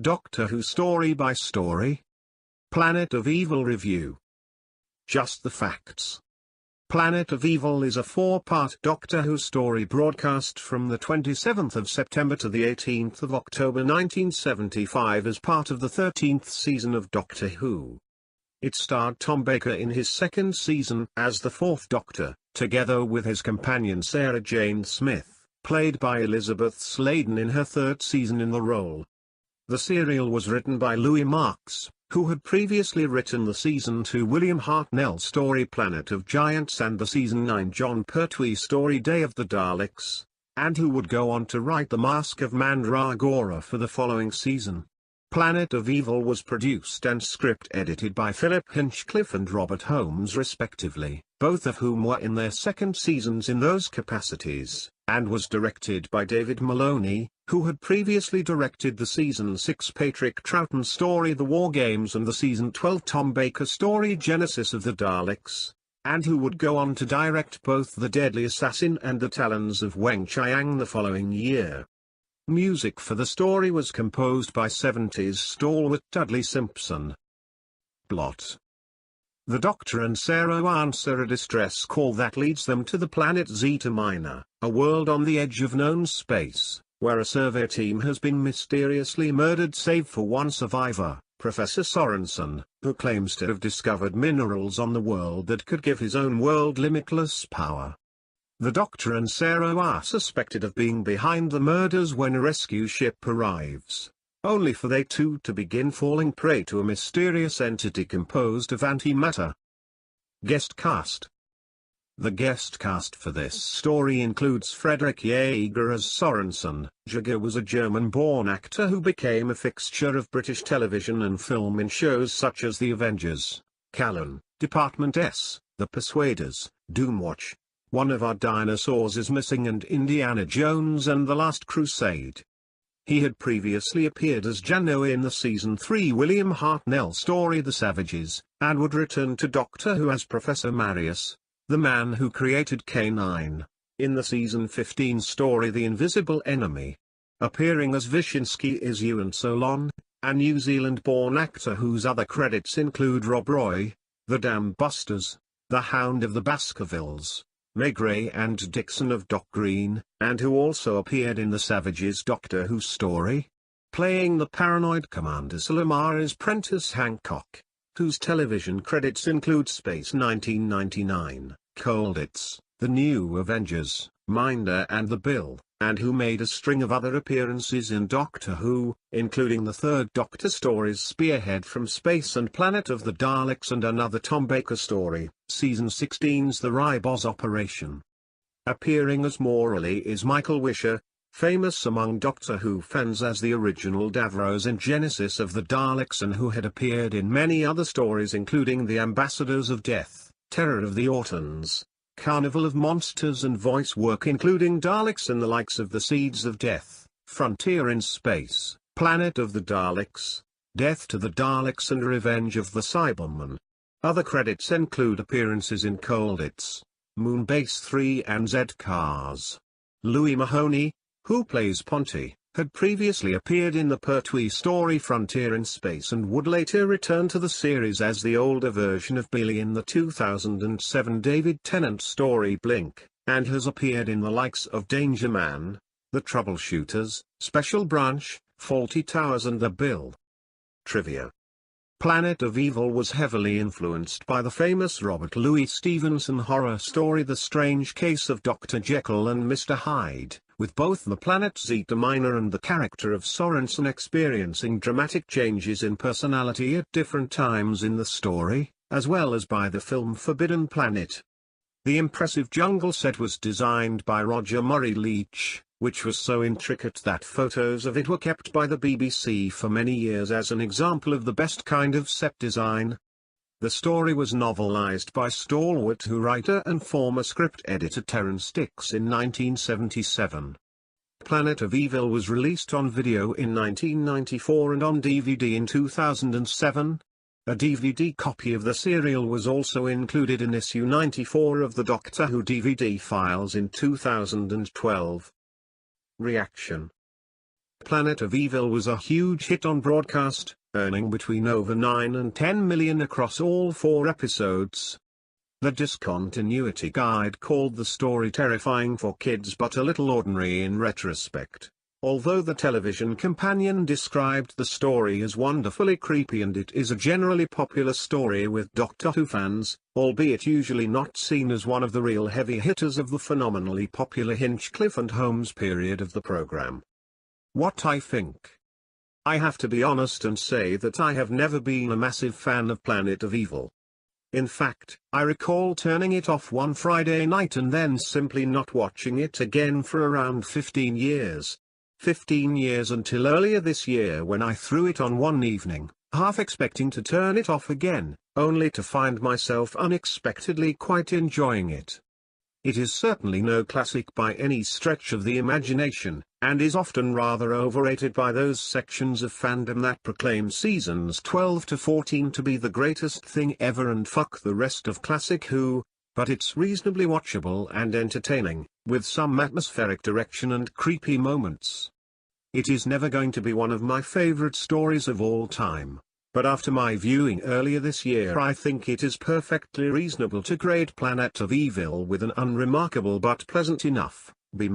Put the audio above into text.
Doctor Who Story by Story. Planet of Evil Review. Just the Facts. Planet of Evil is a 4-part Doctor Who story broadcast from the 27th of September to the 18th of October 1975 as part of the 13th season of Doctor Who. It starred Tom Baker in his second season as the Fourth Doctor, together with his companion Sarah Jane Smith, played by Elizabeth Sladen in her third season in the role. The serial was written by Louis Marks, who had previously written the Season 2 William Hartnell story Planet of Giants and the Season 9 Jon Pertwee story Day of the Daleks, and who would go on to write The Mask of Mandragora for the following season. Planet of Evil was produced and script edited by Philip Hinchcliffe and Robert Holmes respectively, both of whom were in their second seasons in those capacities, and was directed by David Maloney, who had previously directed the Season 6 Patrick Troughton story The War Games and the Season 12 Tom Baker story Genesis of the Daleks, and who would go on to direct both The Deadly Assassin and The Talons of Weng-Chiang the following year. Music for the story was composed by 70s stalwart Dudley Simpson. Plot. The Doctor and Sarah answer a distress call that leads them to the planet Zeta Minor, a world on the edge of known space, where a survey team has been mysteriously murdered save for one survivor, Professor Sorensen, who claims to have discovered minerals on the world that could give his own world limitless power. The Doctor and Sarah are suspected of being behind the murders when a rescue ship arrives, only for they too to begin falling prey to a mysterious entity composed of antimatter. Guest cast. The guest cast for this story includes Frederick Jaeger as Sorensen. Jaeger was a German-born actor who became a fixture of British television and film in shows such as The Avengers, Callan, Department S, The Persuaders, Doomwatch, One of Our Dinosaurs is Missing and Indiana Jones and the Last Crusade. He had previously appeared as Janno in the Season 3 William Hartnell story The Savages, and would return to Doctor Who as Professor Marius, the man who created K9, in the Season 15 story The Invisible Enemy. Appearing as Wyszynski is Ewan Solon, a New Zealand-born actor whose other credits include Rob Roy, The Dam Busters, The Hound of the Baskervilles, Meg Ray and Dixon of Dock Green, and who also appeared in the Savages Doctor Who story. Playing the paranoid Commander Sulamar is Prentice Hancock, whose television credits include Space 1999, Colditz, The New Avengers, Minder and The Bill, and who made a string of other appearances in Doctor Who, including the Third Doctor stories Spearhead from Space and Planet of the Daleks and another Tom Baker story, Season 16's The Ribos Operation. Appearing as Morley is Michael Wisher, famous among Doctor Who fans as the original Davros in Genesis of the Daleks and who had appeared in many other stories including The Ambassadors of Death, Terror of the Autons, Carnival of Monsters and voice work including Daleks and the likes of The Seeds of Death, Frontier in Space, Planet of the Daleks, Death to the Daleks and Revenge of the Cybermen. Other credits include appearances in Colditz, Moonbase 3 and Z-Cars. Louis Mahoney, who plays Ponty, had previously appeared in the Pertwee story Frontier in Space and would later return to the series as the older version of Billy in the 2007 David Tennant story Blink, and has appeared in the likes of Danger Man, The Troubleshooters, Special Branch, Fawlty Towers and The Bill. Trivia. Planet of Evil was heavily influenced by the famous Robert Louis Stevenson horror story The Strange Case of Dr. Jekyll and Mr. Hyde, with both the planet Zeta Minor and the character of Sorensen experiencing dramatic changes in personality at different times in the story, as well as by the film Forbidden Planet. The impressive jungle set was designed by Roger Murray Leach, which was so intricate that photos of it were kept by the BBC for many years as an example of the best kind of set design. The story was novelized by stalwart Who writer and former script editor Terrance Dicks in 1977. Planet of Evil was released on video in 1994 and on DVD in 2007. A DVD copy of the serial was also included in issue 94 of the Doctor Who DVD files in 2012. Reaction. Planet of Evil was a huge hit on broadcast, earning between over 9 and 10 million across all 4 episodes. The Discontinuity Guide called the story terrifying for kids but a little ordinary in retrospect, although the television companion described the story as wonderfully creepy, and it is a generally popular story with Doctor Who fans, albeit usually not seen as one of the real heavy hitters of the phenomenally popular Hinchcliffe and Holmes period of the program. What I think? I have to be honest and say that I have never been a massive fan of Planet of Evil. In fact, I recall turning it off one Friday night and then simply not watching it again for around 15 years. 15 years until earlier this year, when I threw it on one evening, half expecting to turn it off again, only to find myself unexpectedly quite enjoying it. It is certainly no classic by any stretch of the imagination, and is often rather overrated by those sections of fandom that proclaim seasons 12 to 14 to be the greatest thing ever and fuck the rest of classic Who, but it's reasonably watchable and entertaining, with some atmospheric direction and creepy moments. It is never going to be one of my favorite stories of all time, but after my viewing earlier this year, I think it is perfectly reasonable to grade Planet of Evil with an unremarkable but pleasant enough B-.